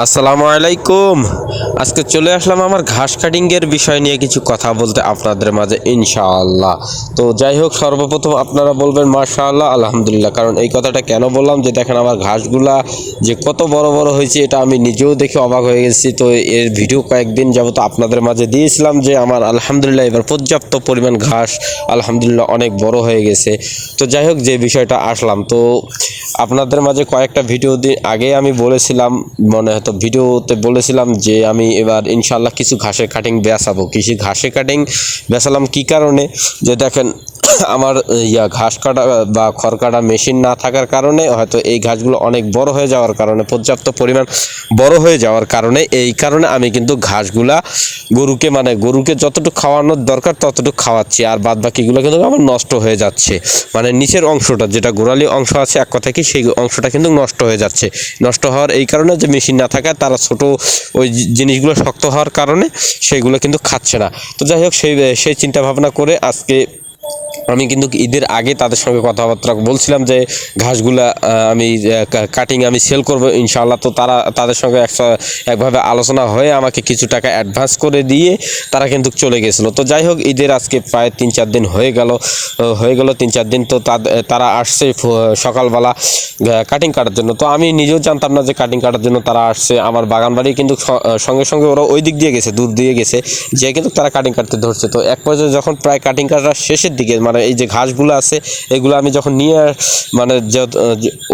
আসসালামু আলাইকুম। আজকে চলে আসলাম আমার ঘাস কাটিংয়ের বিষয় নিয়ে কিছু কথা বলতে আপনাদের মাঝে ইনশাআল্লাহ। তো যাই হোক, সর্বপ্রথম আপনারা বলবেন মাশাআল্লাহ আলহামদুলিল্লাহ, কারণ এই কথাটা কেন বললাম যে দেখেন আমার ঘাসগুলা যে কত বড় বড় হয়েছে এটা আমি নিজেও দেখে অবাক হয়ে গেছি। তো এর ভিডিও কয়েকদিন যাবত আপনাদের মাঝে দিয়েছিলাম যে আমার আলহামদুলিল্লাহ এবার পর্যাপ্ত পরিমাণ ঘাস আলহামদুলিল্লাহ অনেক বড় হয়ে গেছে। তো যাই হোক, যে বিষয়টা আসলাম, তো আপনাদের মাঝে কয়েকটা ভিডিও আগে আমি বলেছিলাম, মনে হয়তো ভিডিওতে বলেছিলাম যে আমি এবার ইনশাল্লাহ কিছু ঘাসের কাটিং বেচাবো। কিছু ঘাসের কাটিং বেচালাম কী কারণে, যে দেখেন আমার ঘাস কাটা বা খড় কাটা মেশিন না থাকার কারণে হয়তো এই ঘাসগুলো অনেক বড় হয়ে যাওয়ার কারণে, পর্যাপ্ত পরিমাণ বড় হয়ে যাওয়ার কারণে, এই কারণে আমি কিন্তু ঘাসগুলা গরুকে যতটুকু খাওয়ানোর দরকার ততটুকু খাওয়াচ্ছি, আর বাদ বাকিগুলো কিন্তু আমার নষ্ট হয়ে যাচ্ছে। মানে নিচের অংশটা যেটা গোড়ালি অংশ আছে, এক কথা কি সেই অংশটা কিন্তু নষ্ট হয়ে যাচ্ছে। নষ্ট হওয়ার এই কারণে যে মেশিন না থাকায় তারা ছোট ওই জিনিসগুলো শক্ত হওয়ার কারণে সেগুলো কিন্তু খাচ্ছে না। তো যাই হোক, সেই চিন্তা ভাবনা করে আজকে আমি কিন্তু ঈদের আগে তাদের সঙ্গে কথাবার্তা বলছিলাম যে ঘাসগুলা আমি কাটিং আমি সেল করব ইনশাআল্লাহ। তো তাদের সঙ্গে একভাবে আলোচনা হয়ে আমাকে কিছু টাকা অ্যাডভান্স করে দিয়ে তারা কিন্তু চলে গেছিলো। তো যাই হোক, ঈদের আজকে প্রায় 3-4 দিন হয়ে গেল 3-4 দিন। তো তারা আসছে সকালবেলা কাটিং কাটার জন্য। তো আমি নিজেও জানতাম না যে কাটিং কাটার জন্য তারা আসছে। আমার বাগান বাড়ি কিন্তু সঙ্গে সঙ্গে ওরা ওই দিক দিয়ে গেছে, দূর দিয়ে গেছে, যে কিন্তু তারা কাটিং কাটতে ধরছে। তো এক পর্যায়ে যখন প্রায় কাটিং কাটার শেষের দিকে, মানে এই যে ঘাসগুলো আছে এগুলো আমি যখন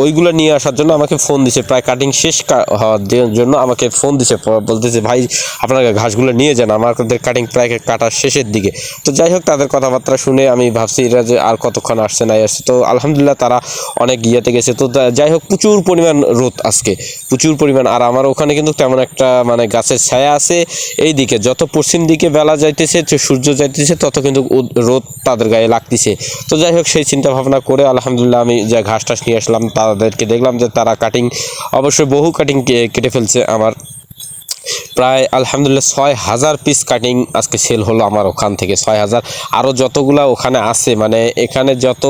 ওইগুলো নিয়ে আসার জন্য আমাকে ফোন দিছে, প্রায় কাটিং শেষ হওয়ার জন্য আমাকে ফোন দিছে, বলতেছে ভাই আপনারা ঘাসগুলো নিয়ে যান, আমাদের কাটিং প্রায় কাটার শেষের দিকে। তো যাই হোক, তাদের কথাবার্তা শুনে আমি ভাবছি এরা যে আর কতক্ষণ আসছে না আসছে। তো আলহামদুলিল্লাহ তারা অনেক ইয়েতে গেছে। তো যাই হোক, প্রচুর পরিমাণ রোদ আজকে, প্রচুর পরিমাণ। আর আমার ওখানে কিন্তু তেমন একটা গাছের ছায়া আছে। এই দিকে যত পশ্চিম দিকে বেলা যাইতেছে, সূর্য যাইতেছে, তত কিন্তু রোদ তাদের গায়ে লাগতেছে। তো যাই হোক, সেই চিন্তা ভাবনা করে আলহামদুলিল্লাহ আমি যে ঘাস টাস নিয়ে আসলাম, তাদেরকে দেখলাম যে তারা কাটিং অবশ্যই বহু কাটিং কেটে ফেলছে। আমার প্রায় আলহামদুলিল্লাহ 6,000 পিস কাটিং আজকে সেল হলো আমার ওখান থেকে। 6,000, আরও যতগুলা ওখানে আছে, এখানে যত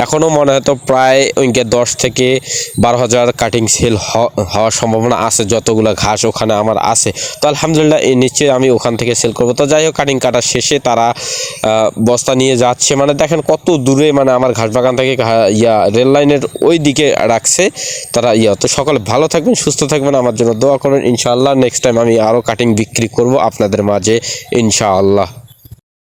এখনও মনে হয় তো প্রায় 10,000-12,000 কাটিং সেল হওয়ার সম্ভাবনা আছে, যতগুলো ঘাস ওখানে আমার আছে। তো আলহামদুলিল্লাহ এই নিশ্চয়ই আমি ওখান থেকে সেল করব। তো যাই হোক, কাটিং কাটার শেষে তারা বস্তা নিয়ে যাচ্ছে, দেখেন কত দূরে, আমার ঘাস বাগান থেকে রেল লাইনের ওই দিকে রাখছে তারা। তো সকলে ভালো থাকবেন, সুস্থ থাকবেন, আমার জন্য দোয়া করেন। ইনশাআল্লাহ নেক্সট টাইম আমি আরও কাটিং বিক্রি করব আপনাদের মাঝে ইনশাআল্লাহ।